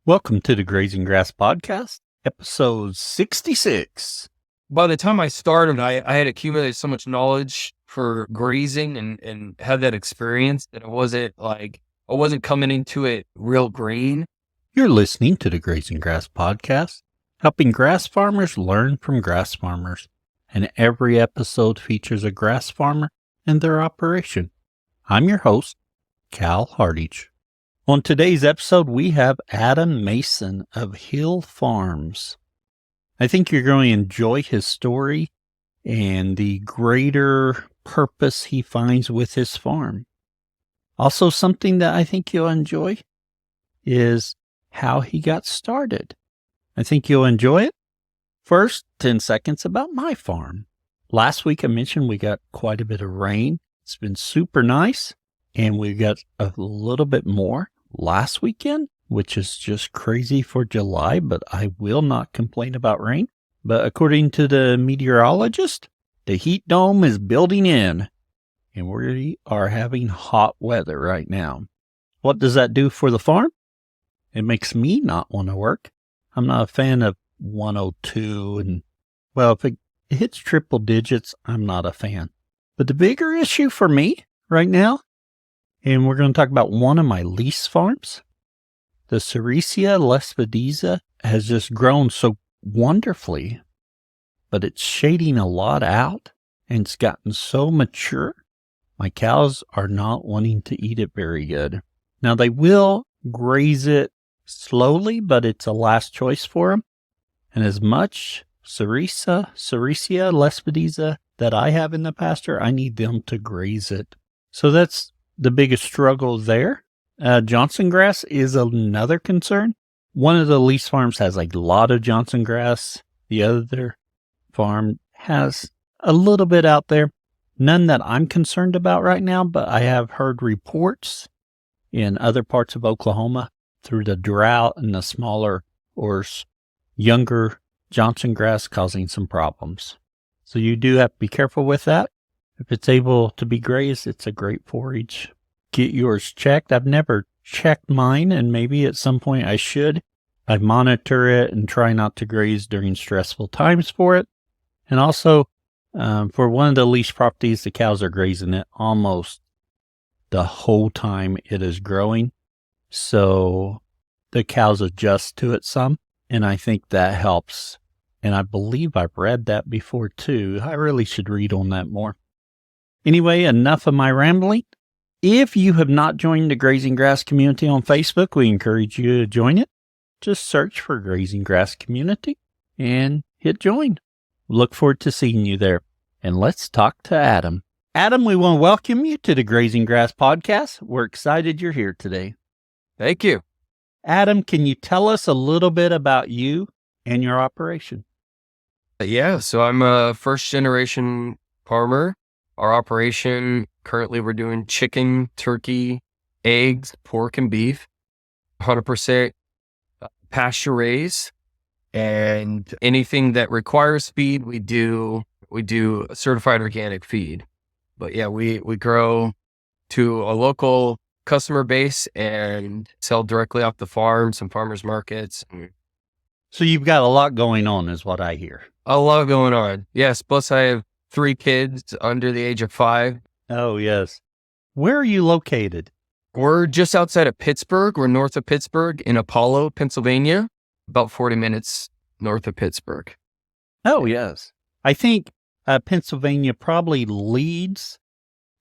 Welcome to the Grazing Grass Podcast, episode 66. By the time I started, I had accumulated so much knowledge for grazing and had that experience that I wasn't coming into it real green. You're listening to the Grazing Grass Podcast, helping grass farmers learn from grass farmers. And every episode features a grass farmer and their operation. I'm your host, Cal Hardage. On today's episode, we have Adam Mason of Hill Farms. I think you're going to enjoy his story and the greater purpose he finds with his farm. Also, something that I think you'll enjoy is how he got started. I think you'll enjoy it. First, 10 seconds about my farm. Last week I mentioned we got quite a bit of rain. It's been super nice, and we got a little bit more last weekend, which is just crazy for July, but I will not complain about rain. But according to the meteorologist, the heat dome is building in, and we are having hot weather right now. What does that do for the farm? It makes me not want to work. I'm not a fan of 102, and well, if it hits triple digits, I'm not a fan. But the bigger issue for me right now, and we're going to talk about one of my lease farms, the Sericea lespedeza has just grown so wonderfully, but it's shading a lot out, and it's gotten so mature, my cows are not wanting to eat it very good. Now, they will graze it slowly, but it's a last choice for them. And as much Sericea lespedeza that I have in the pasture, I need them to graze it. So that's the biggest struggle there. Johnson grass is another concern. One of the lease farms has a lot of Johnson grass. The other farm has a little bit out there. None that I'm concerned about right now, but I have heard reports in other parts of Oklahoma through the drought and the smaller or younger Johnson grass causing some problems. So you do have to be careful with that. If it's able to be grazed, it's a great forage. Get yours checked. I've never checked mine, and maybe at some point I should. I monitor it and try not to graze during stressful times for it. And also, for one of the lease properties, the cows are grazing it almost the whole time it is growing. So the cows adjust to it some, and I think that helps. And I believe I've read that before too. I really should read on that more. Anyway, enough of my rambling. If you have not joined the Grazing Grass community on Facebook, we encourage you to join it. Just search for Grazing Grass Community and hit join. Look forward to seeing you there. And let's talk to Adam. Adam, we want to welcome you to the Grazing Grass Podcast. We're excited you're here today. Thank you. Adam, can you tell us a little bit about you and your operation? Yeah, so I'm a first-generation farmer. Our operation, currently we're doing chicken, turkey, eggs, pork, and beef, 100% pasture raised, and anything that requires feed, we do certified organic feed. But yeah, we grow to a local customer base and sell directly off the farm, some farmers markets. So you've got a lot going on is what I hear. A lot going on. Yes, plus I have 3 kids under the age of 5. Oh, yes. Where are you located? We're just outside of Pittsburgh. We're north of Pittsburgh in Apollo, Pennsylvania, about 40 minutes north of Pittsburgh. Oh, yes. I think Pennsylvania probably leads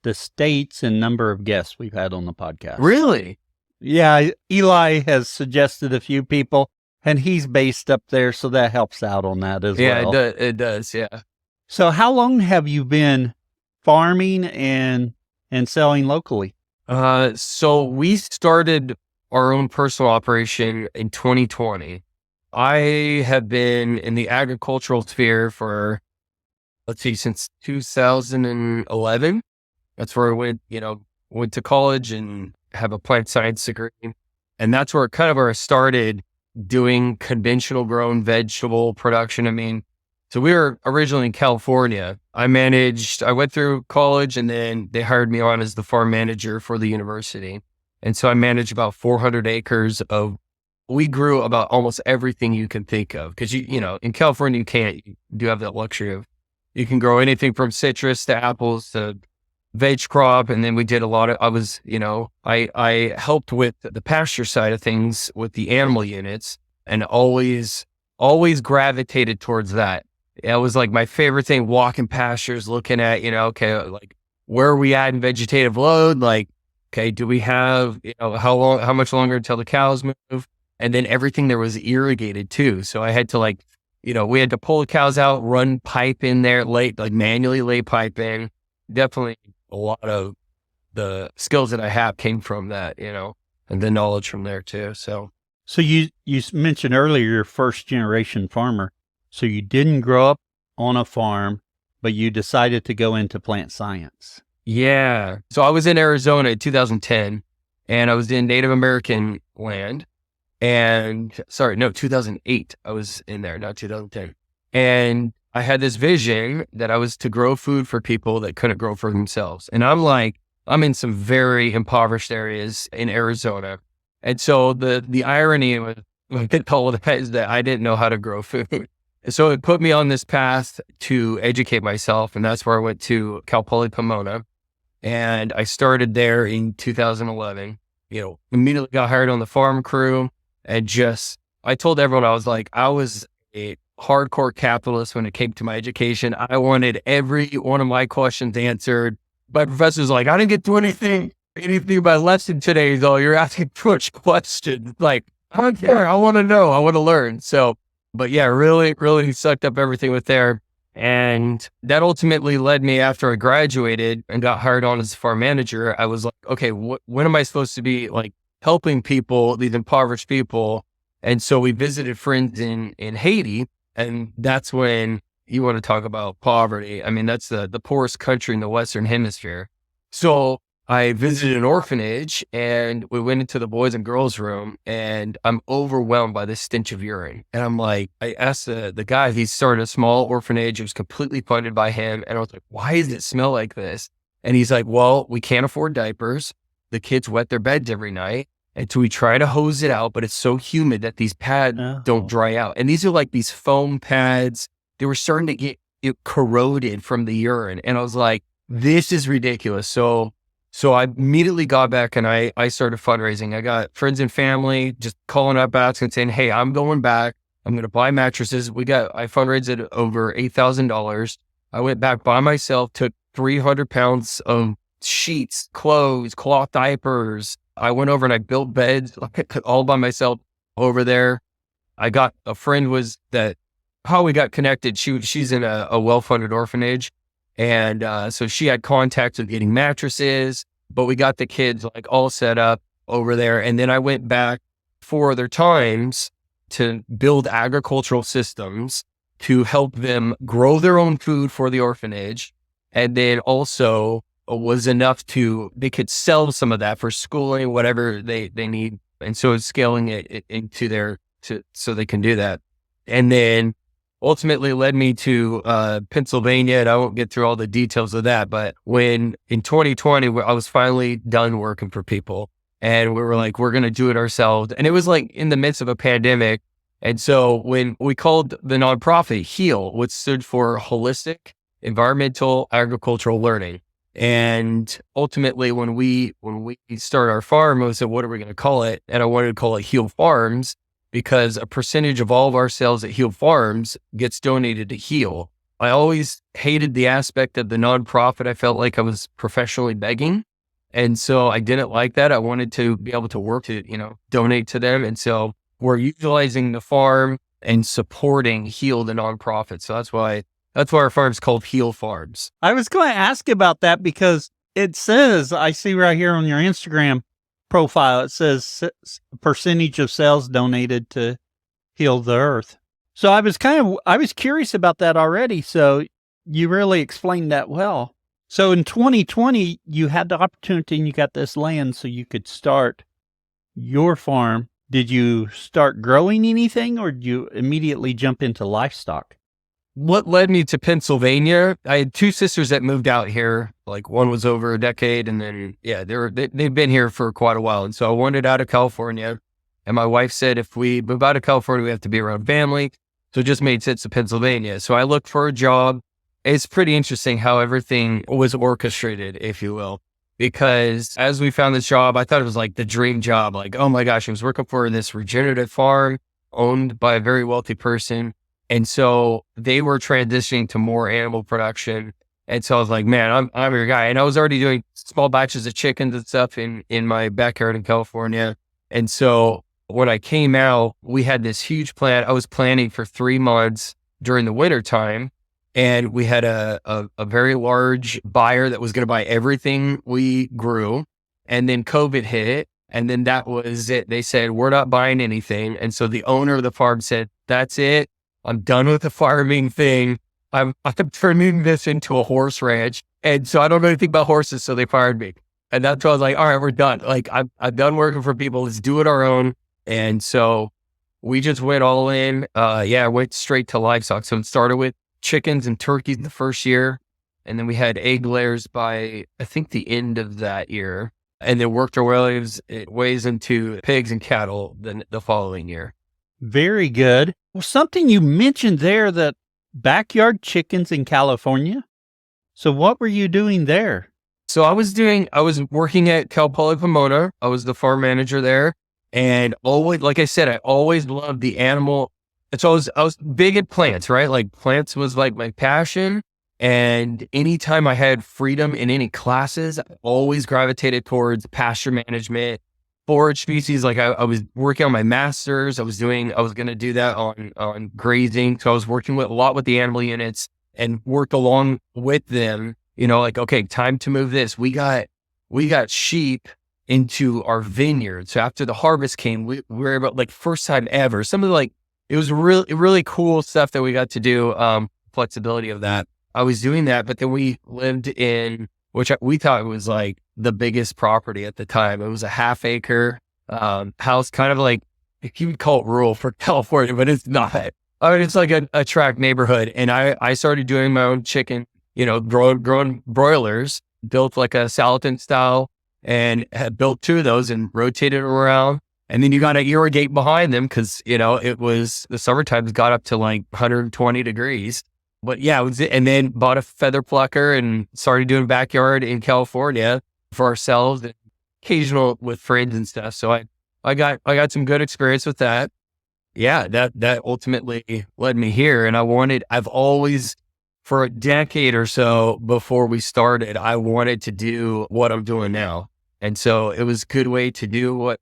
the states in number of guests we've had on the podcast. Really? Yeah, Eli has suggested a few people, and he's based up there, so that helps out on that as well. Yeah, it does, yeah. So how long have you been farming and selling locally? So we started our own personal operation in 2020. I have been in the agricultural sphere for, since 2011. That's where I went to college and have a plant science degree. And that's where I started doing conventional grown vegetable production. So we were originally in California. I went through college and then they hired me on as the farm manager for the university. And so I managed about 400 acres of we grew about almost everything you can think of. Cause in California, you do have that luxury of, you can grow anything from citrus to apples to veg crop. And then we did I helped with the pasture side of things with the animal units, and always gravitated towards that. It was like my favorite thing, walking pastures, looking at, okay, like where are we at in vegetative load? Like, okay, do we have, how much longer until the cows move? And then everything there was irrigated too. So I had to we had to pull the cows out, run pipe in there, manually lay pipe in. Definitely a lot of the skills that I have came from that, and the knowledge from there too. So you mentioned earlier you're first generation farmer. So you didn't grow up on a farm, but you decided to go into plant science. Yeah. So I was in Arizona in 2010, and I was in Native American land. 2008. I was in there, not 2010. And I had this vision that I was to grow food for people that couldn't grow for themselves. And I'm in some very impoverished areas in Arizona. And so the irony with all of that is that I didn't know how to grow food. So it put me on this path to educate myself. And that's where I went to Cal Poly Pomona. And I started there in 2011, immediately got hired on the farm crew. And I told everyone, I was a hardcore capitalist when it came to my education. I wanted every one of my questions answered. My professor's like, I didn't get to anything about lesson today, though. You're asking too much questions. Like, I don't care. I want to know. I want to learn. So, but yeah, really, really sucked up everything with there. And that ultimately led me, after I graduated and got hired on as a farm manager, I was like, okay, when am I supposed to be helping people, these impoverished people? And so we visited friends in Haiti. And that's when you want to talk about poverty. I mean, that's the poorest country in the Western Hemisphere. So I visited an orphanage, and we went into the boys and girls room, and I'm overwhelmed by the stench of urine. And I'm like, I asked the guy, he started a small orphanage. It was completely funded by him. And I was like, why does it smell like this? And he's like, well, we can't afford diapers. The kids wet their beds every night. And so we try to hose it out, but it's so humid that these pads don't dry out. And these are these foam pads. They were starting to get corroded from the urine. And I was like, this is ridiculous. So I immediately got back, and I started fundraising. I got friends and family just calling up, asking, saying, hey, I'm going back. I'm going to buy mattresses. I fundraised over $8,000. I went back by myself, took 300 pounds of sheets, clothes, cloth diapers. I went over and I built beds all by myself over there. I got a friend how we got connected. She's in a well-funded orphanage. And so she had contacts with getting mattresses, but we got the kids all set up over there. And then I went back 4 other times to build agricultural systems to help them grow their own food for the orphanage. And then also was enough they could sell some of that for schooling, whatever they need. And so it's scaling it into so they can do that. And then ultimately led me to Pennsylvania, and I won't get through all the details of that. But when in 2020, I was finally done working for people, and we were like, we're going to do it ourselves. And it was in the midst of a pandemic. And so when we called the nonprofit HEAL, which stood for Holistic Environmental Agricultural Learning. And ultimately, when we start our farm, I said, what are we going to call it? And I wanted to call it HEAL Farms, because a percentage of all of our sales at HEAL Farms gets donated to HEAL. I always hated the aspect of the nonprofit. I felt like I was professionally begging. And so I didn't like that. I wanted to be able to work to, donate to them. And so we're utilizing the farm and supporting HEAL, the nonprofit. So that's why our farm's called HEAL Farms. I was going to ask about that because it says, I see right here on your Instagram profile, it says percentage of sales donated to Heal the Earth. So I was curious about that already. So you really explained that well. So in 2020, you had the opportunity and you got this land so you could start your farm. Did you start growing anything, or did you immediately jump into livestock? What led me to Pennsylvania, I had 2 sisters that moved out here. One was over a decade, and then, they've been here for quite a while. And so I wanted out of California. And my wife said, if we move out of California, we have to be around family. So it just made sense to Pennsylvania. So I looked for a job. It's pretty interesting how everything was orchestrated, if you will, because as we found this job, I thought it was like the dream job. Like, oh my gosh, I was working for this regenerative farm owned by a very wealthy person. And so they were transitioning to more animal production. And so I was like, man, I'm your guy. And I was already doing small batches of chickens and stuff in my backyard in California. And so when I came out, we had this huge plan. I was planning for 3 months during the winter time. And we had a very large buyer that was going to buy everything we grew. And then COVID hit. And then that was it. They said, we're not buying anything. And so the owner of the farm said, that's it. I'm done with the farming thing. I'm turning this into a horse ranch. And so I don't know anything about horses. So they fired me. And that's why I was like, all right, we're done. Like I'm done working for people. Let's do it our own. And so we just went all in. I went straight to livestock. So it started with chickens and turkeys the first year. And then we had egg layers by, I think, the end of that year. And then worked our ways into pigs and cattle the following year. Very good. Well, something you mentioned there, that backyard chickens in California. So what were you doing there? So I was working at Cal Poly Pomona. I was the farm manager there. And always, like I said, I always loved the animal. And so I was big at plants, right? Like plants was like my passion. And anytime I had freedom in any classes, I always gravitated towards pasture management, forage species. Like I was working on my master's. I was going to do that on grazing. So I was working a lot with the animal units and worked along with them, like, okay, time to move this. We got sheep into our vineyard. So after the harvest came, we were about like first time ever. It was really, really cool stuff that we got to do. Flexibility of that. I was doing that, but then we lived in, we thought was like the biggest property at the time. It was a 1/2 acre house, kind of like, you would call it rural for California, but it's not. I mean, it's like a tract neighborhood. And I started doing my own chicken, growing broilers, built like a Salatin style, and had built 2 of those and rotated around. And then you got to irrigate behind them because, it was the summertime got up to like 120 degrees. But yeah, it was it. And then bought a feather plucker and started doing backyard in California for ourselves and occasional with friends and stuff. So I got some good experience with that. Yeah, that ultimately led me here. And I've always, for a decade or so before we started, I wanted to do what I'm doing now. And so it was a good way to do what,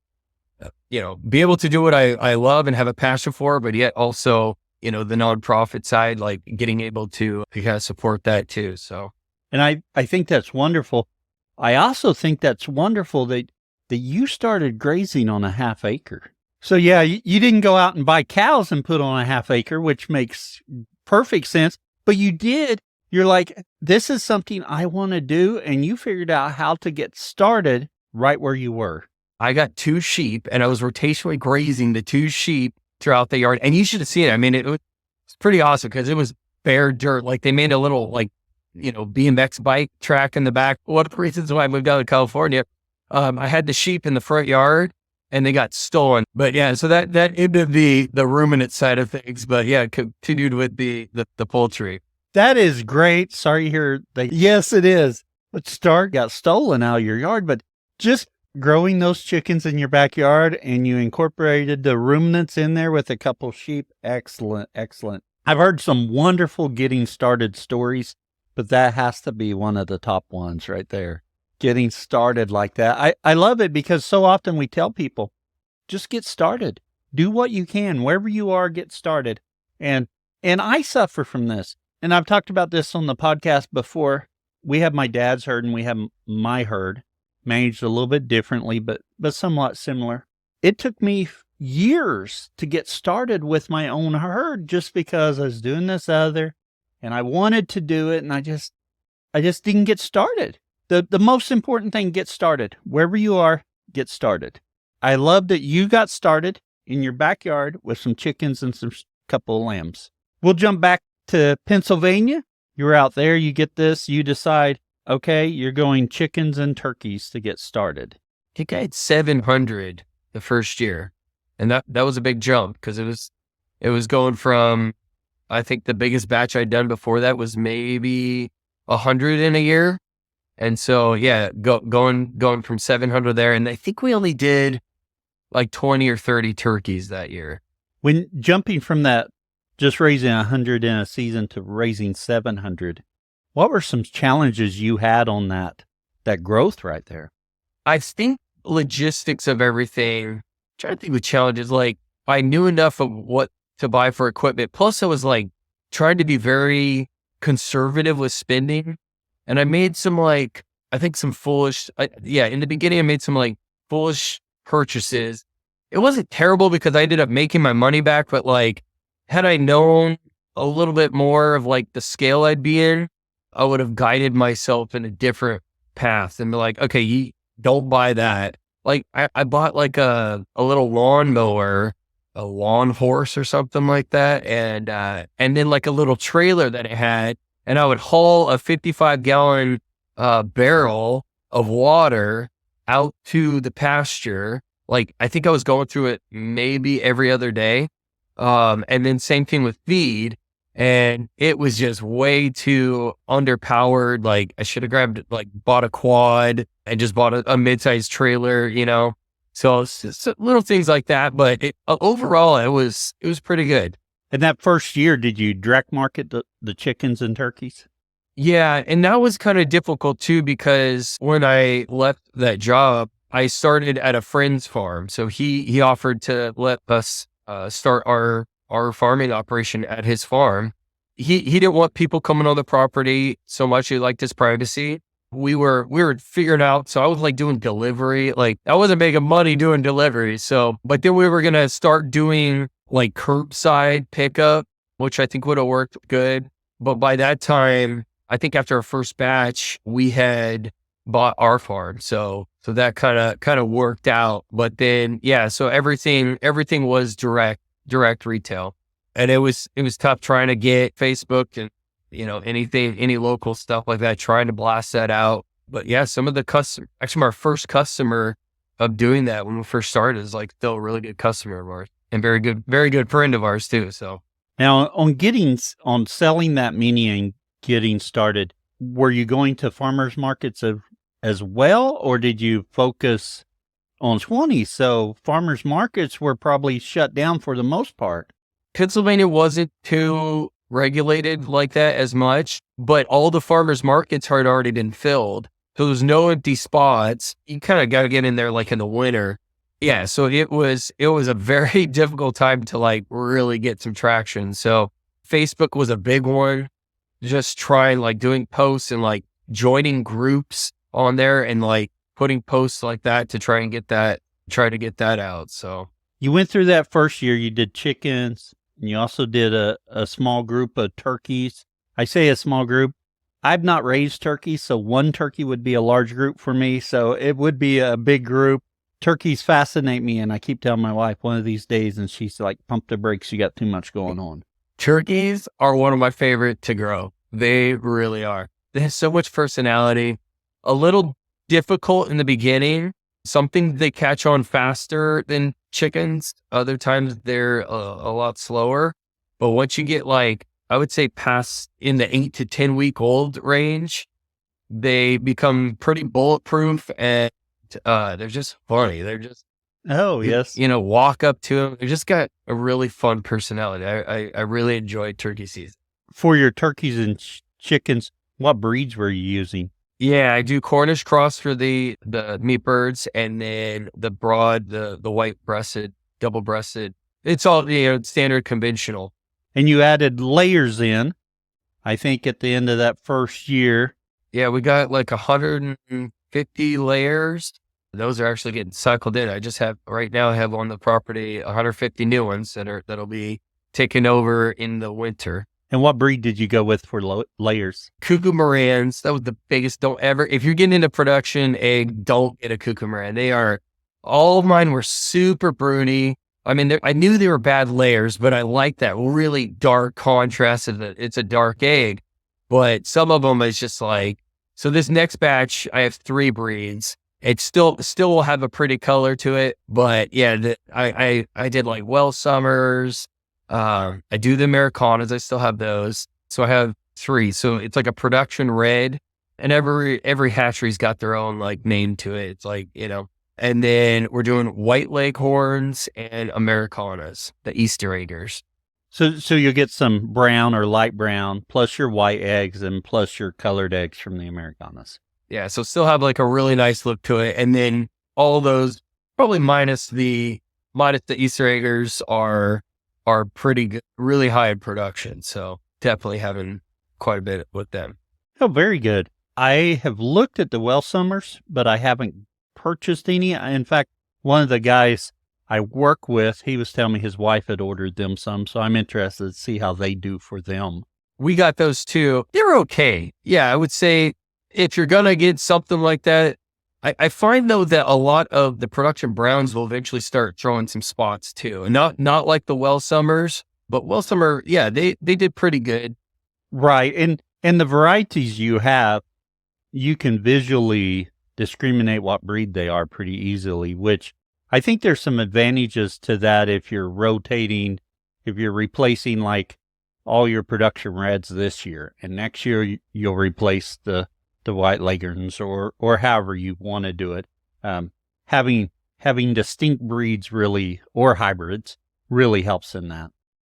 be able to do what I love and have a passion for, but yet also, the nonprofit side, like getting able to kind of support that too. So, And I think that's wonderful. I also think that's wonderful that you started grazing on a 1/2 acre. So yeah, you didn't go out and buy cows and put on a 1/2 acre, which makes perfect sense, but you did. You're like, this is something I want to do. And you figured out how to get started right where you were. I got 2 sheep and I was rotationally grazing the 2 sheep throughout the yard. And you should have seen it. I mean, it was pretty awesome because it was bare dirt. Like they made a little BMX bike track in the back. One of the reasons why I moved out to California, I had the sheep in the front yard and they got stolen. But yeah, so that ended the ruminant side of things. But yeah, continued with the poultry. That is great. Sorry to hear that. Yes, it is. But got stolen out of your yard, but just growing those chickens in your backyard and you incorporated the ruminants in there with a couple sheep. Excellent. Excellent. I've heard some wonderful getting started stories, but that has to be one of the top ones right there. Getting started like that. I love it because so often we tell people, just get started. Do what you can. Wherever you are, get started. And I suffer from this. And I've talked about this on the podcast before. We have my dad's herd and we have my herd, managed a little bit differently, but somewhat similar. It took me years to get started with my own herd just because I was doing this other and I wanted to do it and I just didn't get started. The most important thing, get started. Wherever you are, get started. I love that you got started in your backyard with some chickens and some couple of lambs. We'll jump back to Pennsylvania. You're out there, you get this, you decide, okay, you're going chickens and turkeys to get started. I think I had 700 the first year. And that was a big jump because it was going from, I think the biggest batch I'd done before that was maybe 100 in a year. And so, yeah, going from 700 there. And I think we only did like 20 or 30 turkeys that year. When jumping from that, just raising 100 in a season to raising 700, what were some challenges you had on that growth right there? I think logistics of everything, I'm trying to think of challenges. Like I knew enough of what to buy for equipment. Plus I was like trying to be very conservative with spending. And I made some like, I think some foolish, in the beginning I made some like foolish purchases. It wasn't terrible because I ended up making my money back, but like, had I known a little bit more of like the scale I'd be in, I would have guided myself in a different path and be like, okay, you don't buy that. Like I bought like a little lawnmower, a lawn horse or something like that. And then like a little trailer that it had, and I would haul a 55-gallon barrel of water out to the pasture. Like, I think I was going through it maybe every other day. And then same thing with feed. And it was just way too underpowered. Like I should have bought a quad and just bought a mid-sized trailer, you know? So it's just little things like that. But overall, it was pretty good. And that first year, did you direct market the chickens and turkeys? Yeah. And that was kind of difficult too, because when I left that job, I started at a friend's farm. So he offered to let us start our farming operation at his farm. He didn't want people coming on the property so much. He liked his privacy. We were figuring out. So I was like doing delivery. Like I wasn't making money doing delivery. So, but then we were going to start doing like curbside pickup, which I think would have worked good. But by that time, I think after our first batch, we had bought our farm. So that kind of worked out. But then, yeah, so everything was direct retail. And it was tough trying to get Facebook and, you know, any local stuff like that, trying to blast that out. But yeah, some of the actually our first customer of doing that when we first started is like still a really good customer of ours and very good friend of ours too. So now on selling that mini and getting started, were you going to farmers markets as well, or did you focus on 20? So farmers markets were probably shut down for the most part. Pennsylvania wasn't too regulated like that as much, but all the farmers markets had already been filled. So there's no empty spots. You kind of got to get in there like in the winter. Yeah. So it was a very difficult time to like really get some traction. So Facebook was a big one, just trying like doing posts and like joining groups on there and like putting posts like that to try to get that out. So you went through that first year, you did chickens, and you also did a small group of turkeys. I say a small group. I've not raised turkeys, so one turkey would be a large group for me. So it would be a big group. Turkeys fascinate me, and I keep telling my wife one of these days, and she's like, pump the brakes, you got too much going on. Turkeys are one of my favorite to grow. They really are. They have so much personality. A little difficult in the beginning. Something they catch on faster than chickens. Other times they're a lot slower. But once you get like, I would say past in the 8 to 10 week old range, they become pretty bulletproof and they're just funny. They're just, yes, you know, walk up to them. They just got a really fun personality. I really enjoyed turkey season. For your turkeys and chickens, what breeds were you using? Yeah, I do Cornish cross for the meat birds, and then the broad, the white breasted, double breasted. It's all, you know, standard conventional. And you added layers in, I think at the end of that first year. Yeah, we got like 150 layers. Those are actually getting cycled in. I have on the property 150 new ones that'll be taken over in the winter. And what breed did you go with for layers? Cuckoo Marans. That was the biggest. If you're getting into production egg, don't get a Cuckoo Maran. All of mine were super broody. I mean, I knew they were bad layers, but I like that really dark contrast of it's a dark egg. But some of them is just like, so this next batch, I have 3 breeds, It still will have a pretty color to it, but yeah, I did like well summers. I do the Americanas. I still have those. So I have 3. So it's like a production red, and every hatchery's got their own like name to it. It's like, and then we're doing white leghorns and Americanas, the Easter eggers. So you'll get some brown or light brown, plus your white eggs and plus your colored eggs from the Americanas. Yeah, so still have like a really nice look to it. And then all those, probably minus the Easter eggers, are pretty good, really high in production. So definitely having quite a bit with them. Oh, very good. I have looked at the well summers, but I haven't purchased any. In fact, one of the guys I work with, he was telling me his wife had ordered them some, so I'm interested to see how they do for them. We got those too. They're okay. Yeah, I would say if you're going to get something like that, I find though that a lot of the production browns will eventually start throwing some spots too. And not like the well summers, but well summer, yeah, they did pretty good. Right. And the varieties you have, you can visually discriminate what breed they are pretty easily, which I think there's some advantages to that if you're replacing like all your production reds this year, and next year you'll replace the white leghorns or however you want to do it. Having distinct breeds really, or hybrids, really helps in that.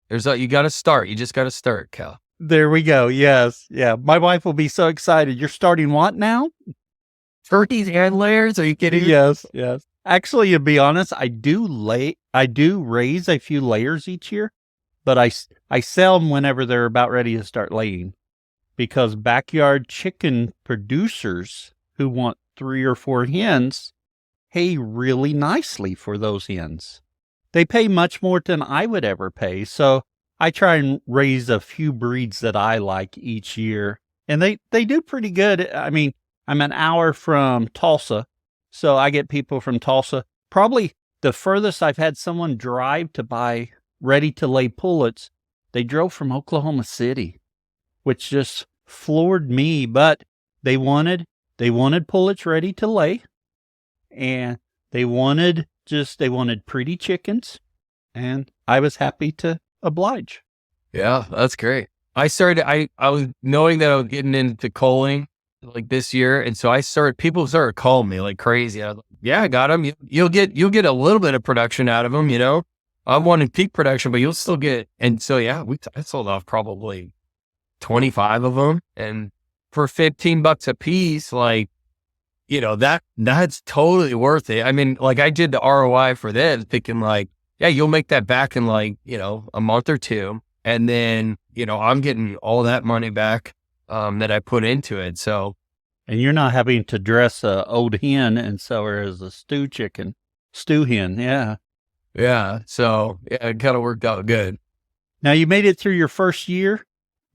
You got to start. You just got to start, Cal. There we go. Yes. Yeah. My wife will be so excited. You're starting what now? Turkeys and layers? Are you kidding me? Yes. Yes. Actually, to be honest, I do raise a few layers each year, but I sell them whenever they're about ready to start laying, because backyard chicken producers who want 3 or 4 hens pay really nicely for those hens. They pay much more than I would ever pay. So I try and raise a few breeds that I like each year, and they do pretty good. I mean, I'm an hour from Tulsa, so I get people from Tulsa. Probably the furthest I've had someone drive to buy ready-to-lay pullets, they drove from Oklahoma City, which just floored me. But they wanted pullets ready to lay, and they wanted pretty chickens, and I was happy to oblige. Yeah, that's great. I was knowing that I was getting into culling like this year, and so people started calling me like crazy. I was like, yeah, I got them. You'll get a little bit of production out of them, I'm wanting peak production, but you'll still get. And so yeah, I sold off probably 25 of them, and for $15 a piece, like, that's totally worth it. I mean, like, I did the ROI for that, thinking like, yeah, you'll make that back in like, a month or 2. And then, I'm getting all that money back that I put into it. So, and you're not having to dress a old hen and sell her as a stew hen. Yeah. Yeah. So yeah, it kind of worked out good. Now you made it through your first year.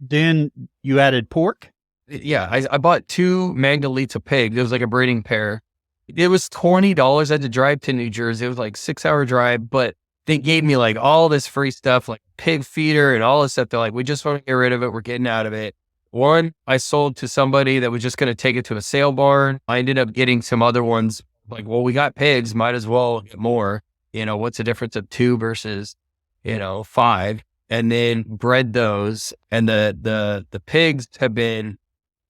Then you added pork. Yeah. I bought 2 Magdalena pigs. It was like a breeding pair. It was $20. I had to drive to New Jersey. It was like 6-hour drive, but they gave me like all this free stuff, like pig feeder and all this stuff. They're like, we just want to get rid of it. We're getting out of it. One, I sold to somebody that was just going to take it to a sale barn. I ended up getting some other ones. Like, well, we got pigs, might as well get more. What's the difference of 2 versus, 5? And then bred those. And the pigs have been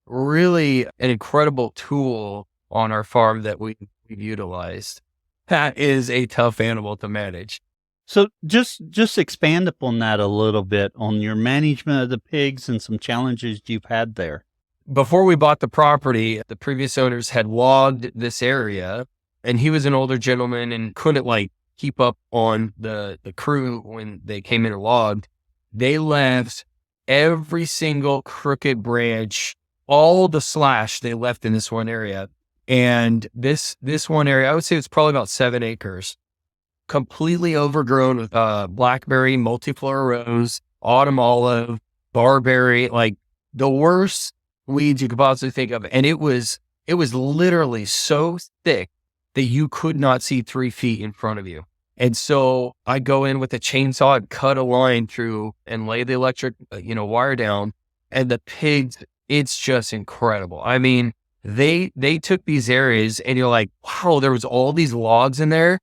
really an incredible tool on our farm that we've utilized. That is a tough animal to manage. So just expand upon that a little bit, on your management of the pigs and some challenges you've had there. Before we bought the property, the previous owners had logged this area, and he was an older gentleman and couldn't like keep up on the crew when they came in and logged. They left every single crooked branch, all the slash they left in this one area. And this one area, I would say it's probably about 7 acres. Completely overgrown with blackberry, multiflora rose, autumn olive, barberry, like the worst weeds you could possibly think of. And it was literally so thick that you could not see 3 feet in front of you. And so I go in with a chainsaw and cut a line through and lay the electric, wire down. And the pigs, it's just incredible. I mean, they took these areas and you're like, wow, there was all these logs in there.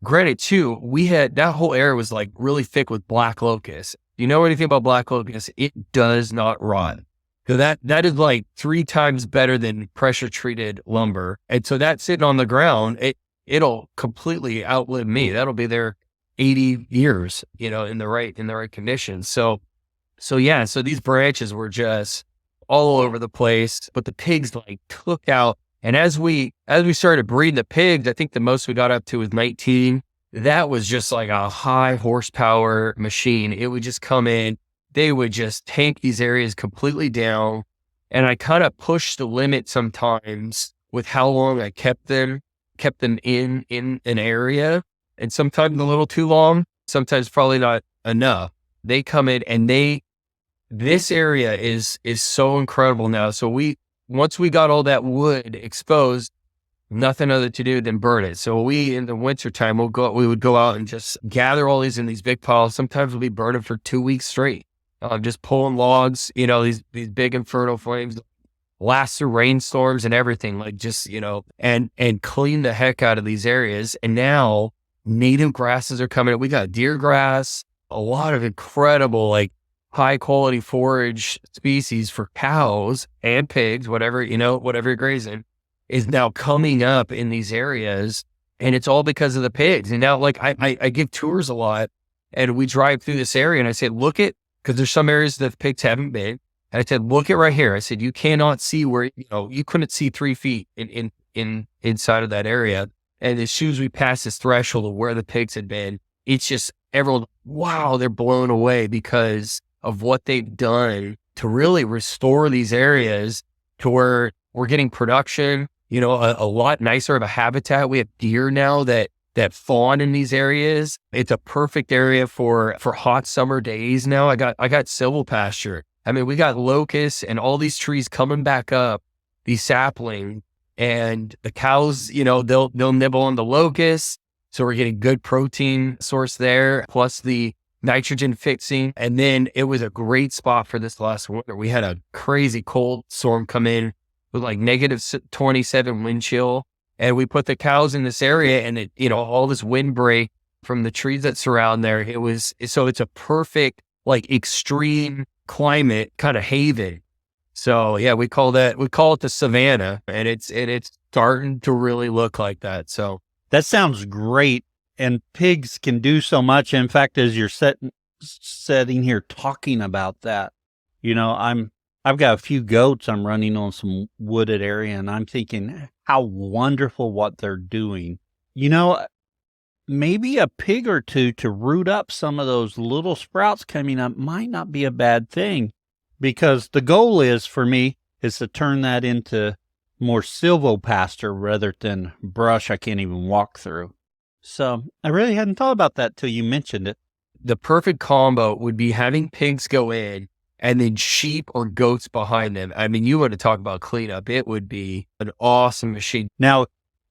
Granted too, we had, that whole area was like really thick with black locust. You know anything about black locust? It does not rot. So that is like 3 times better than pressure treated lumber. And so that's sitting on the ground. It'll completely outlive me. That'll be there 80 years, in the right conditions. So yeah, so these branches were just all over the place, but the pigs like took out. And as we started breeding the pigs, I think the most we got up to was 19. That was just like a high horsepower machine. It would just come in. They would just tank these areas completely down. And I kind of pushed the limit sometimes with how long I kept them in an area. And sometimes a little too long, sometimes probably not enough. They come in and this area is so incredible now. So once we got all that wood exposed, nothing other to do than burn it. So in the wintertime, we would go out and just gather all these in these big piles. Sometimes we'd be burning for 2 weeks straight. Just pulling logs, these big inferno flames, last through rainstorms and everything, like just, and clean the heck out of these areas. And now native grasses are coming in. We got deer grass, a lot of incredible, like high quality forage species for cows and pigs, whatever you're grazing, is now coming up in these areas. And it's all because of the pigs. And now, like, I give tours a lot and we drive through this area and I say, because there's some areas that the pigs haven't been. And I said, look at right here. I said, you cannot see where, you couldn't see 3 feet inside of that area. And as soon as we pass this threshold of where the pigs had been, it's just everyone, wow, they're blown away because of what they've done to really restore these areas to where we're getting production, a lot nicer of a habitat. We have deer now that fawn in these areas. It's a perfect area for hot summer days now. I got silvopasture. I mean, we got locusts and all these trees coming back up, these saplings, and the cows, they'll nibble on the locusts. So we're getting good protein source there, plus the nitrogen fixing. And then it was a great spot for this last winter. We had a crazy cold storm come in with like negative 27 wind chill. And we put the cows in this area and it, all this windbreak from the trees that surround there. So it's a perfect, like extreme climate kind of haven. So yeah, we call it the Savannah, and it's starting to really look like that. So that sounds great. And pigs can do so much. In fact, as you're sitting here talking about that, I've got a few goats. I'm running on some wooded area, and I'm thinking how wonderful what they're doing. Maybe a pig or two to root up some of those little sprouts coming up might not be a bad thing, because the goal for me is to turn that into more silvopasture rather than brush I can't even walk through. So I really hadn't thought about that till you mentioned it. The perfect combo would be having pigs go in and then sheep or goats behind them. I mean, you want to talk about cleanup. It would be an awesome machine. Now,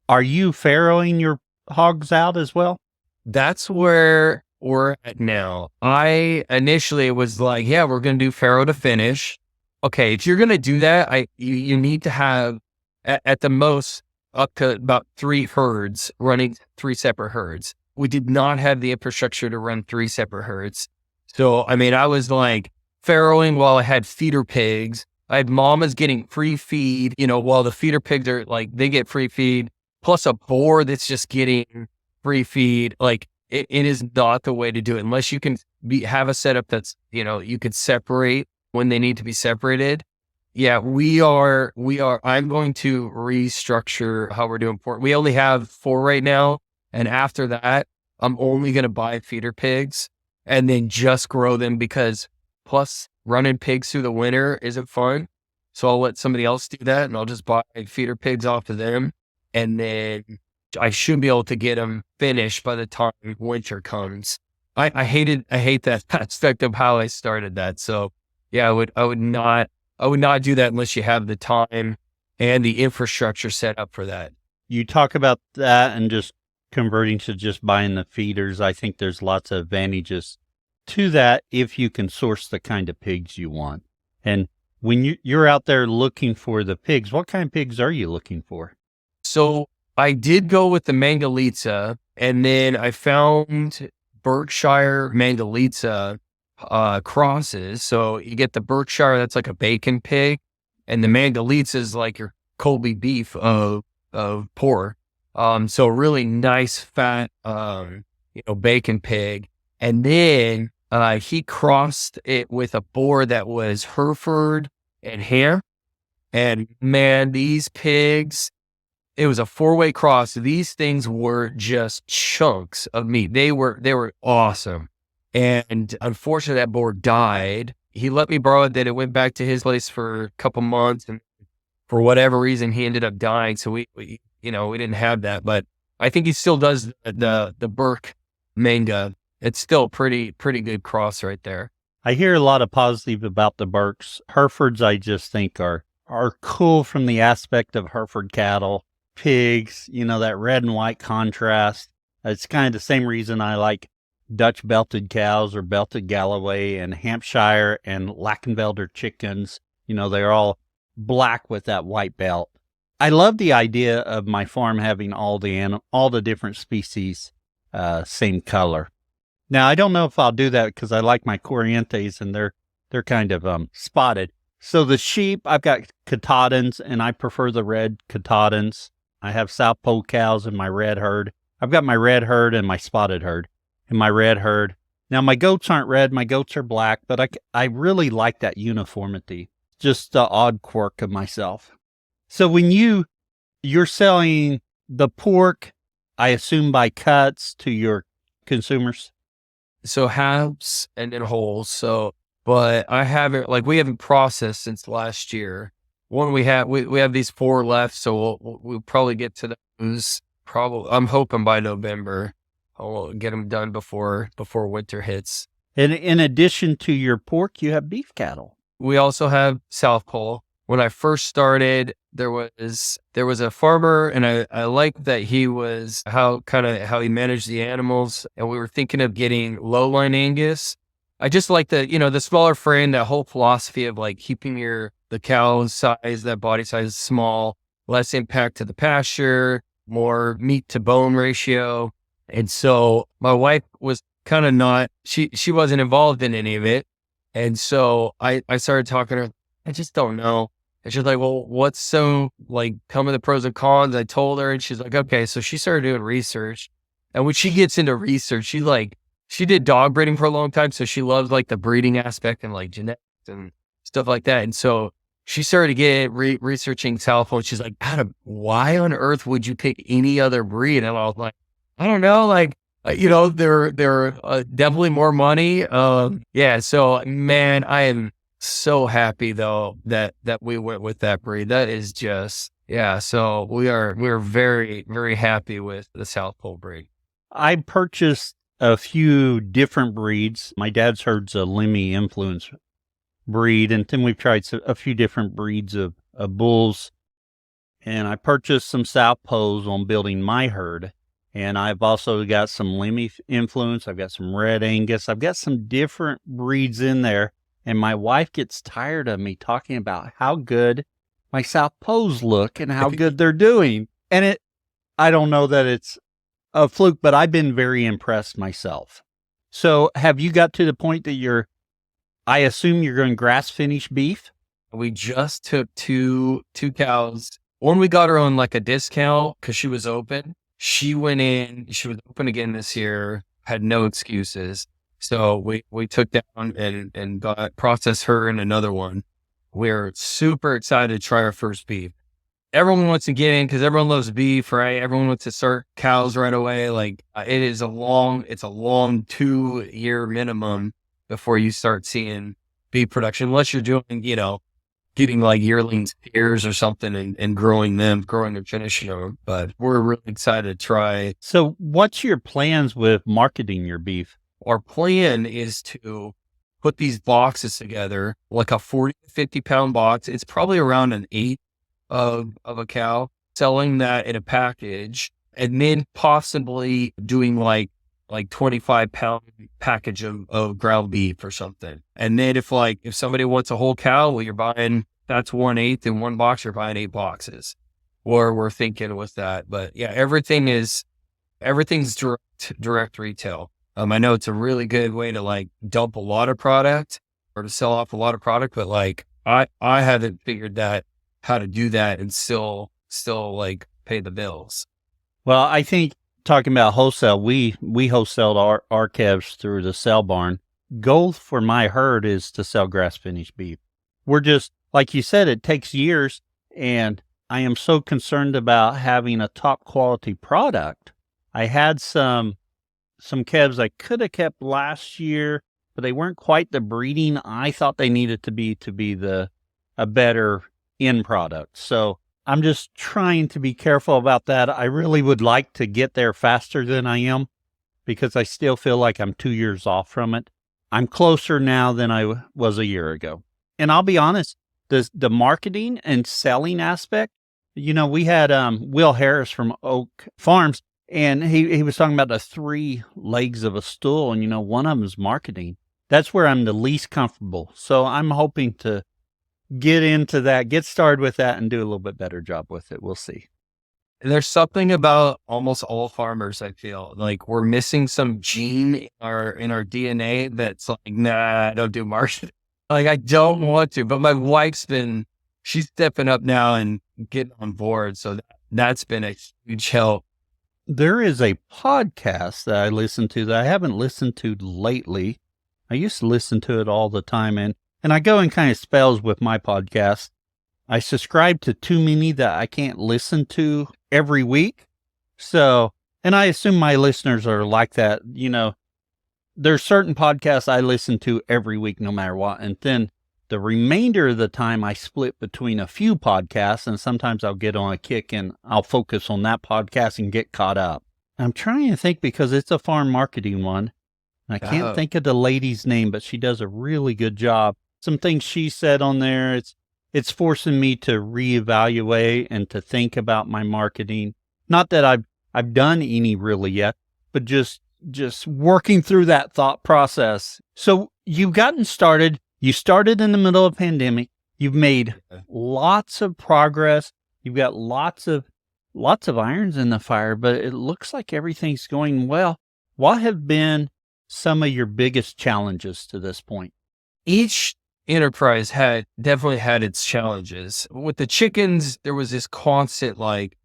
are you farrowing your hogs out as well? That's where we're at now. I initially was like, yeah, we're going to do farrow to finish. Okay, if you're going to do that, you need to have at the most up to about 3 herds, running 3 separate herds. We did not have the infrastructure to run 3 separate herds. So, I mean, I was like farrowing while I had feeder pigs. I had mamas getting free feed, while the feeder pigs are like, they get free feed, plus a boar that's just getting free feed. Like it is not the way to do it unless you can have a setup that's, you could separate when they need to be separated. Yeah, I'm going to restructure how we're doing pork. We only have 4 right now. And after that, I'm only going to buy feeder pigs and then just grow them, because plus running pigs through the winter isn't fun. So I'll let somebody else do that and I'll just buy feeder pigs off of them. And then I should be able to get them finished by the time winter comes. I hate that aspect of how I started that. So yeah, I would not do that unless you have the time and the infrastructure set up for that. You talk about that and just converting to just buying the feeders. I think there's lots of advantages to that if you can source the kind of pigs you want. And When you're out there looking for the pigs, what kind of pigs are you looking for? So I did go with the Mangalitsa, and then I found Berkshire Mangalitsa crosses. So you get the Berkshire, that's like a bacon pig, and the Mangalitsa is like your Colby beef of pork. So really nice fat bacon pig. And then he crossed it with a boar that was Hereford and Hare. And man, these pigs, it was a 4-way cross. These things were just chunks of meat. They were awesome. And unfortunately, that boar died. He let me borrow it. Then it went back to his place for a couple months, and for whatever reason, he ended up dying. So we didn't have that. But I think he still does the Burke manga. It's still pretty good cross right there. I hear a lot of positive about the Burks. Herefords, I just think are cool from the aspect of Hereford cattle. Pigs, that red and white contrast. It's kind of the same reason I like Dutch belted cows or belted Galloway and Hampshire and Lackenvelder chickens. They're all black with that white belt. I love the idea of my farm having all the different species, same color. Now, I don't know if I'll do that because I like my Corrientes and they're kind of spotted. So the sheep, I've got Katahdins, and I prefer the red Katahdins. I have South Pole cows in my red herd. I've got my red herd and my spotted herd in my red herd. Now, my goats aren't red. My goats are black, but I really like that uniformity. Just the odd quirk of myself. So when you're selling the pork, I assume by cuts to your consumers? So halves and then wholes. So, but we haven't processed since last year. We have these 4 left, so we'll probably get to those. I'm hoping by November I'll get them done before winter hits. And in addition to your pork, you have beef cattle. We also have South Pole. When I first started, there was a farmer, and I liked that how he managed the animals, and we were thinking of getting lowline Angus. I just like the smaller frame, that whole philosophy of like keeping the cow's size, that body size small, less impact to the pasture, more meat to bone ratio. And so my wife was kind of she wasn't involved in any of it. And so I started talking to her. I just don't know. And she's like, well, tell me the pros and cons. I told her, and she's like, okay. So she started doing research. And when she gets into research, she did dog breeding for a long time. So she loves like the breeding aspect and like genetics and stuff like that. And so she started to get researching South Pole. She's like, Adam, why on earth would you pick any other breed? And I was like, I don't know. They're definitely more money. Yeah. So man, I am so happy though that we went with that breed. That is just, yeah. So we're very, very happy with the South Pole breed. I purchased a few different breeds. My dad's herd's a Lemmy influence breed, and then we've tried a few different breeds of bulls. And I purchased some South Poles on building my herd. And I've also got some Lemmy influence. I've got some Red Angus. I've got some different breeds in there. And my wife gets tired of me talking about how good my South Poles look and how good they're doing. And I don't know that it's a fluke, but I've been very impressed myself. So have you got to the point that I assume you're going grass finish beef? We just took two cows. One, we got her on like a discount because she was open. She went in, she was open again this year, had no excuses. So we took down and processed her in another one. We're super excited to try our first beef. Everyone wants to get in because everyone loves beef, right? Everyone wants to start cows right away. Like it's a long 2-year minimum before you start seeing beef production, unless you're doing, getting like yearling steers or something and growing and finishing them. But we're really excited to try. So what's your plans with marketing your beef? Our plan is to put these boxes together, like a 40 to 50 pound box. It's probably around an 8 of a cow, selling that in a package, and then possibly doing like like 25-pound package of ground beef or something. And then if somebody wants a whole cow, well, that's 1/8 in one box, you're buying 8 boxes. Or we're thinking with that. But yeah, everything's direct retail. I know it's a really good way to like dump a lot of product or to sell off a lot of product, but like I haven't figured that how to do that and still like pay the bills. Well, I think talking about wholesale, we wholesaled our calves through the sale barn. Goal for my herd is to sell grass finished beef. We're just, like you said, it takes years, and I am so concerned about having a top quality product. I had some calves I could have kept last year, but they weren't quite the breeding I thought they needed to be a better end product. So I'm just trying to be careful about that. I really would like to get there faster than I am because I still feel like I'm 2 years off from it. I'm closer now than I was a year ago. And I'll be honest, the marketing and selling aspect, we had Will Harris from Oak Farms, and he was talking about the 3 legs of a stool, and one of them is marketing. That's where I'm the least comfortable. So I'm hoping to get into that, get started with that, and do a little bit better job with it. We'll see. There's something about almost all farmers, I feel like we're missing some gene in our DNA that's like, nah, I don't do marketing. Like I don't want to, but my she's stepping up now and getting on board. So that's been a huge help. There is a podcast that I listen to that I haven't listened to lately. I used to listen to it all the time, and I go in kind of spells with my podcast. I subscribe to too many that I can't listen to every week. So, and I assume my listeners are like that. There's certain podcasts I listen to every week, no matter what. And then the remainder of the time I split between a few podcasts, and sometimes I'll get on a kick and I'll focus on that podcast and get caught up. I'm trying to think because it's a farm marketing one. I can't think of the lady's name, but she does a really good job. Some things she said on there, it's forcing me to reevaluate and to think about my marketing. Not that I've done any really yet, but just working through that thought process. So you've gotten started. You started in the middle of a pandemic. You've made lots of progress. You've got lots of irons in the fire, but it looks like everything's going well. What have been some of your biggest challenges to this point? Each enterprise definitely had its challenges. With the chickens, there was this constant, like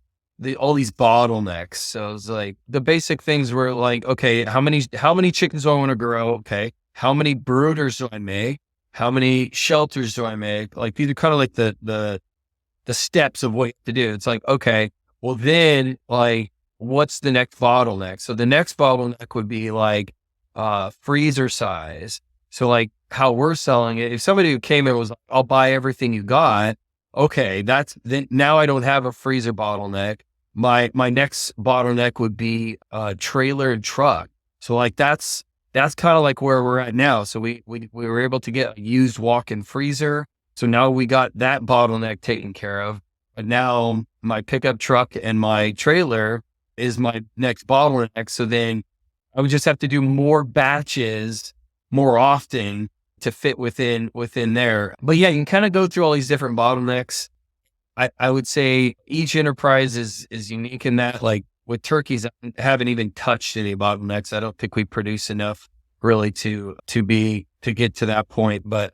all these bottlenecks. So it was like the basic things were like, okay, how many chickens do I want to grow? Okay. How many brooders do I make? How many shelters do I make? Like these are kind of like the steps of what you have to do. It's like, okay, well then like, what's the next bottleneck? So the next bottleneck would be like, freezer size. So like how we're selling it, if somebody who came in was like, I'll buy everything you got. Okay. Then now I don't have a freezer bottleneck. My next bottleneck would be trailer and truck. So like, that's kind of like where we're at now. So we were able to get a used walk-in freezer. So now we got that bottleneck taken care of. But now my pickup truck and my trailer is my next bottleneck. So then I would just have to do more batches more often to fit within there. But yeah, you can kind of go through all these different bottlenecks. I would say each enterprise is unique in that, like with turkeys, I haven't even touched any bottlenecks. I don't think we produce enough really to get to that point. But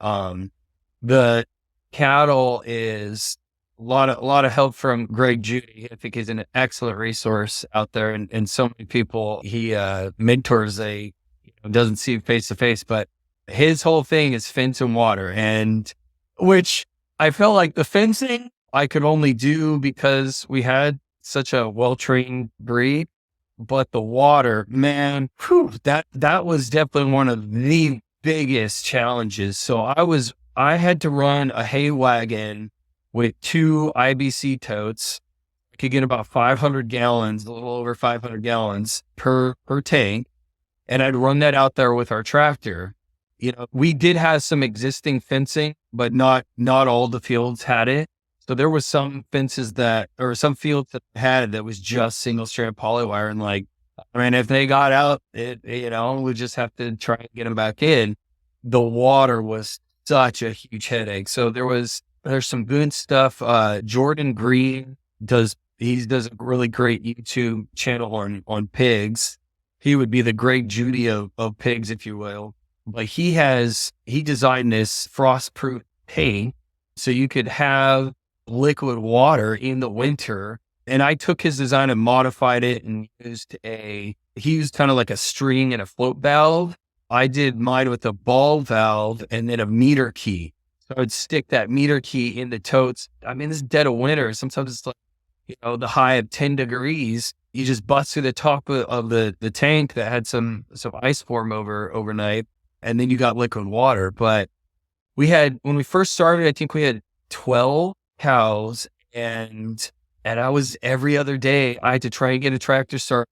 the cattle is a lot of help from Greg Judy. I think he's an excellent resource out there, and so many people he mentors. Doesn't see face to face, but his whole thing is fence and water, and which I felt like the fencing I could only do because we had such a well-trained breed, but the water, man, that was definitely one of the biggest challenges. So I had to run a hay wagon with 2 IBC totes. I could get about 500 gallons, a little over 500 gallons per tank. And I'd run that out there with our tractor. We did have some existing fencing, but not all the fields had it. So there was some fields that had that was just single strand polywire, and like I mean, if they got out, we just have to try and get them back in. The water was such a huge headache. So there's some good stuff. Jordan Green he does a really great YouTube channel on pigs. He would be the Greg Judy of pigs, if you will. But he designed this frost-proof tank so you could have liquid water in the winter. And I took his design and modified it and he used kind of like a string and a float valve. I did mine with a ball valve and then a meter key. So I'd stick that meter key in the totes. I mean, this is dead of winter. Sometimes it's like, the high of 10 degrees. You just bust through the top of the tank that had some ice form overnight. And then you got liquid water. But when we first started, I think we had 12 cows and I was every other day, I had to try and get a tractor started.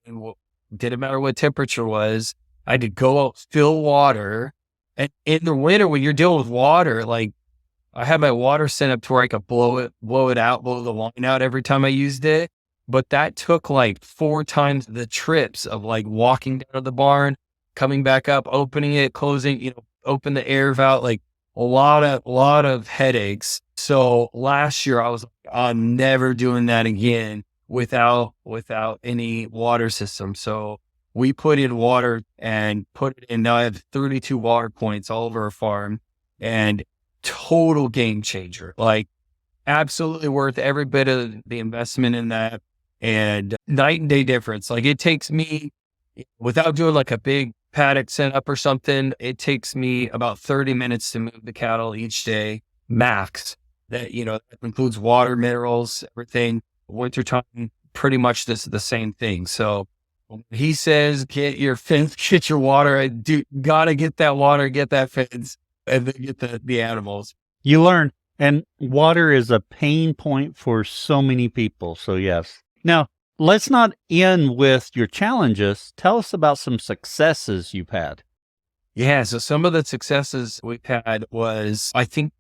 Didn't matter what temperature was. I had to go out, fill water. And in the winter, when you're dealing with water, like I had my water set up to where I could blow it out, blow the line out every time I used it. But that took like 4 times the trips of like walking down to the barn, coming back up, opening it, closing, open the air valve, like a lot of headaches. So last year I was like, I'm never doing that again without any water system. So we put in water and put it in. Now I have 32 water points all over our farm and total game changer, like absolutely worth every bit of the investment in that and night and day difference. Like it takes me, without doing like a big paddock setup or something, it takes me about 30 minutes to move the cattle each day, max. That includes water, minerals, everything. Wintertime, pretty much this is the same thing. So he says, get your fence, get your water. I gotta get that water, get that fence, and then get the animals. You learn, and water is a pain point for so many people. So yes. Now, let's not end with your challenges. Tell us about some successes you've had. Yeah. So some of the successes we've had was, I think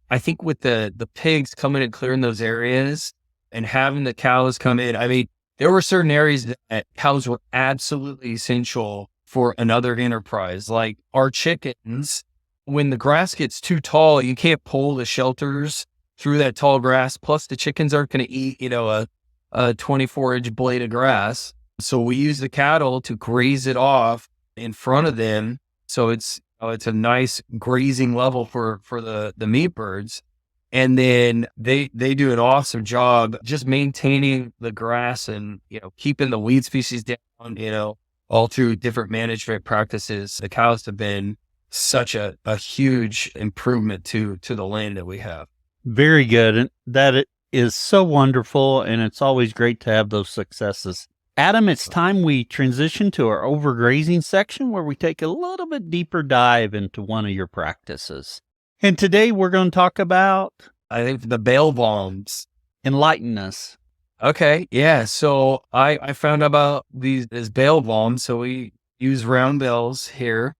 with the pigs coming and clearing those areas and having the cows come in. I mean, there were certain areas that cows were absolutely essential for another enterprise. Like our chickens, when the grass gets too tall, you can't pull the shelters through that tall grass. Plus the chickens aren't going to eat, a 24-inch blade of grass. So we use the cattle to graze it off in front of them. So it's a nice grazing level for the meat birds. And then they do an awesome job just maintaining the grass and, keeping the weed species down, all through different management practices. The cows have been such a huge improvement to the land that we have. Very good. And that is so wonderful. And it's always great to have those successes. Adam, it's time we transition to our overgrazing section where we take a little bit deeper dive into one of your practices. And today we're going to talk about, I think, the bale bombs. Enlighten us. Okay. Yeah. So I found out about this bale bomb. So we use round bales here.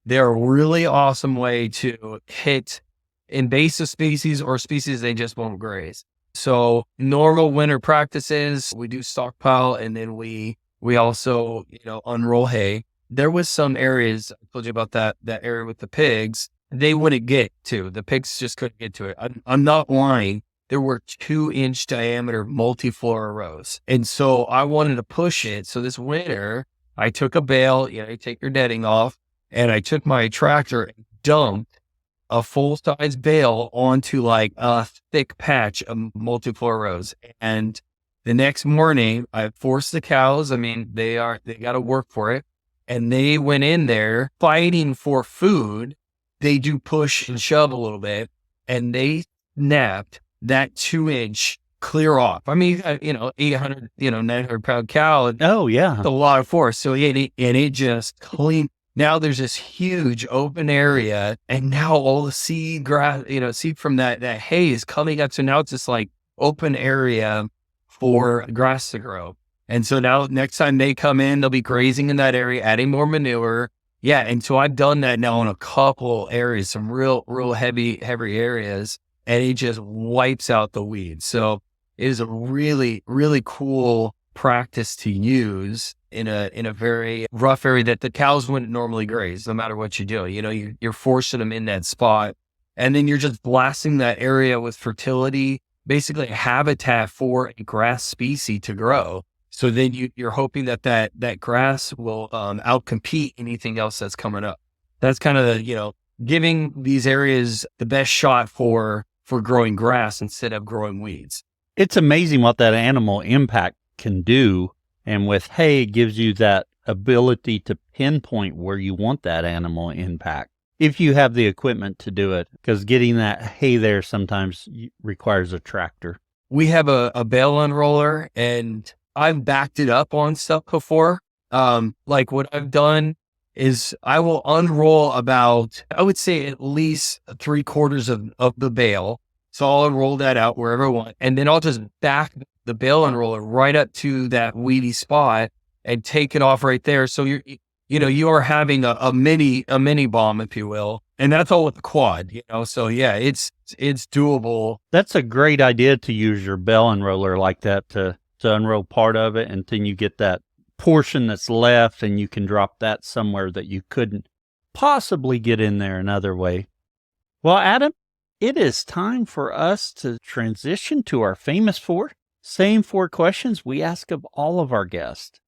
They're a really awesome way to hit invasive species or species they just won't graze. So normal winter practices, we do stockpile and then we also, unroll hay. There was some areas, I told you about that area with the pigs, they wouldn't get to. The pigs just couldn't get to it. I'm not lying. There were 2-inch diameter multiflora rows. And so I wanted to push it. So this winter, I took a bale, you take your netting off, and I took my tractor and dumped a full-size bale onto like a thick patch of multiflora rows. And the next morning I forced the cows. I mean, they got to work for it. And they went in there fighting for food. They do push and shove a little bit and they snapped that 2-inch clear off. I mean, 800, 900-pound cow. Oh yeah. A lot of force. So it just cleaned. Now there's this huge open area and now all the seed grass, seed from that hay is coming up. So now it's this like open area for grass to grow. And so now next time they come in, they'll be grazing in that area, adding more manure. Yeah. And so I've done that now in a couple areas, some real heavy areas, and it just wipes out the weeds. So it is a really, really cool practice to use in a very rough area that the cows wouldn't normally graze, no matter what you do. You're forcing them in that spot, and then you're just blasting that area with fertility, basically a habitat for a grass species to grow. So then you're hoping that grass will outcompete anything else that's coming up. That's kind of giving these areas the best shot for growing grass instead of growing weeds. It's amazing what that animal impact can do. And with hay, it gives you that ability to pinpoint where you want that animal impact, if you have the equipment to do it, because getting that hay there sometimes requires a tractor. We have a bale unroller, and I've backed it up on stuff before. Like what I've done is I will unroll about, I would say at least 3/4 of the bale. So I'll unroll that out wherever I want. And then I'll just back the bale unroller right up to that weedy spot and take it off right there. So you are having a mini bomb, if you will. And that's all with the quad, So yeah, it's doable. That's a great idea to use your bale unroller like that to unroll part of it. And then you get that portion that's left and you can drop that somewhere that you couldn't possibly get in there another way. Well, Adam, it is time for us to transition to our famous same 4 questions we ask of all of our guests.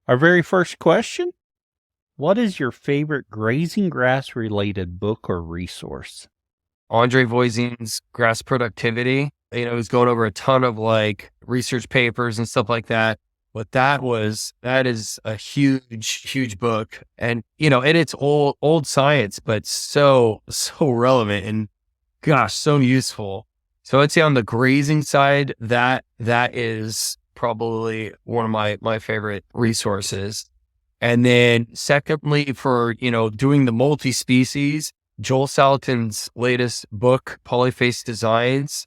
Our very first question: what is your favorite grazing grass related book or resource? Andre Voisin's Grass Productivity. He's going over a ton of research papers and stuff like that. But that is a huge book. And, and it's old science, but so relevant and gosh, so useful. So I'd say on the grazing side, that is probably one of my favorite resources. And then secondly, for, doing the multi-species, Joel Salatin's latest book, Polyface Designs,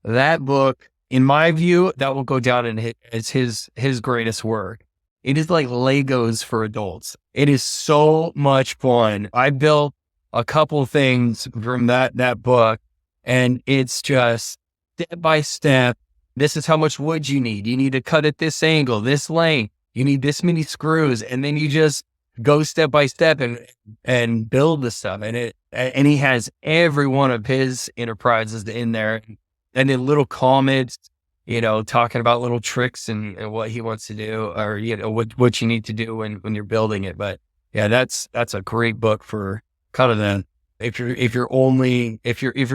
that book, in my view, that will go down as his greatest work. It is like Legos for adults. It is so much fun. I built a couple things from that book, and it's just step by step. This is how much wood you need. You need to cut at this angle, this length. You need this many screws, and then you just go step by step and build the stuff. And he has every one of his enterprises in there, and then little comments, talking about little tricks and what he wants to do, or what you need to do when you're building it. But yeah, that's a great book for kind of if you're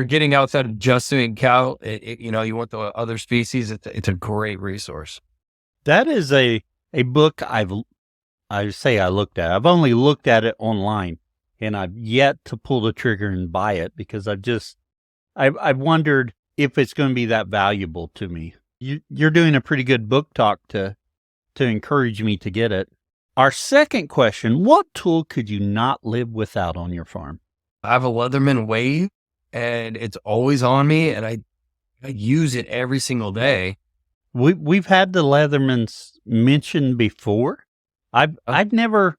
getting outside of just doing cow, you want the other species. It's a great resource. That is a book I looked at. I've only looked at it online, and I've yet to pull the trigger and buy it because I've wondered if it's going to be that valuable to me. You're doing a pretty good book talk to encourage me to get it. Our second question: what tool could you not live without on your farm? I have a Leatherman wave, and it's always on me, and I use it every single day. We've had the Leathermans mentioned before. I've never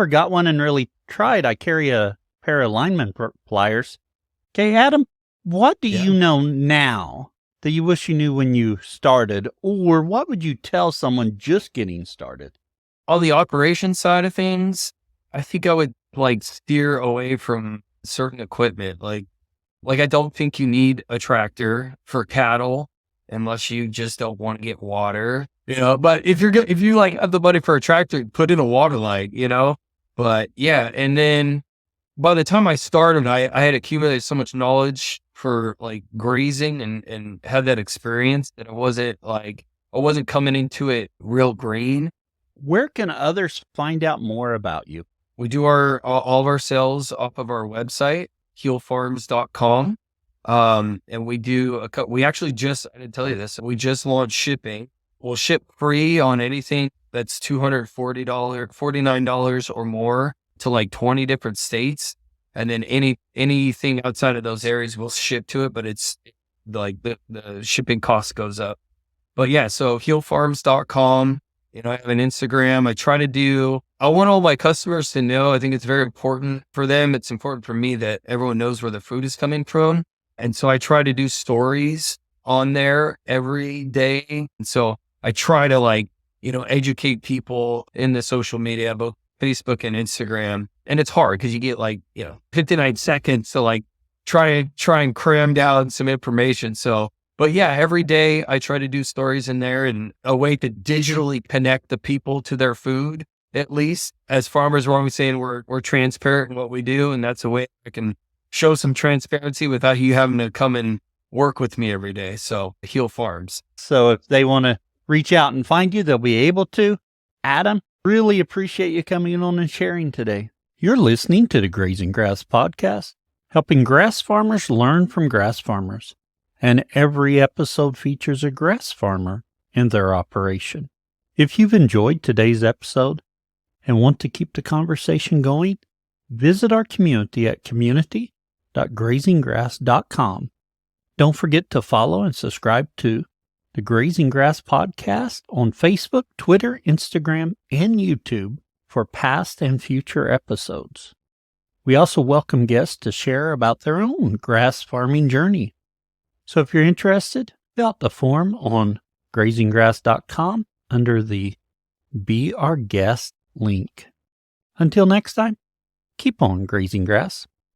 got one and really tried. I carry a pair of lineman pliers. Okay, Adam, what do you know now that you wish you knew when you started, or what would you tell someone just getting started? On the operation side of things, I think I would steer away from certain equipment. Like I don't think you need a tractor for cattle unless you just don't want to get water, but if you have the money for a tractor, put in a water line, but yeah. And then by the time I started, I had accumulated so much knowledge for grazing and had that experience that I wasn't coming into it real green. Where can others find out more about you? We do all of our sales off of our website, heelfarms.com. And we actually I didn't tell you this, we just launched shipping. We'll ship free on anything that's $249 or more to 20 different states. And then anything outside of those areas we'll ship to it, but it's the shipping cost goes up. But yeah, so heelfarms.com. I have an Instagram. I want all my customers to know, I think it's very important for them. It's important for me that everyone knows where the food is coming from. And so I try to do stories on there every day. And so I try to educate people in the social media, both Facebook and Instagram. And it's hard because you get 59 seconds to try and cram down some information. So, but yeah, every day I try to do stories in there and a way to digitally connect the people to their food. At least as farmers, we're always saying we're transparent in what we do. And that's a way I can show some transparency without you having to come and work with me every day. So Heal Farms. So if they want to reach out and find you, they'll be able to. Adam, really appreciate you coming on and sharing today. You're listening to the Grazing Grass Podcast, helping grass farmers learn from grass farmers. And every episode features a grass farmer and their operation. If you've enjoyed today's episode and want to keep the conversation going, visit our community at community.grazinggrass.com. Don't forget to follow and subscribe to the Grazing Grass Podcast on Facebook, Twitter, Instagram, and YouTube for past and future episodes. We also welcome guests to share about their own grass farming journey. So if you're interested, fill out the form on grazinggrass.com under the Be Our Guest link. Until next time, keep on grazing grass.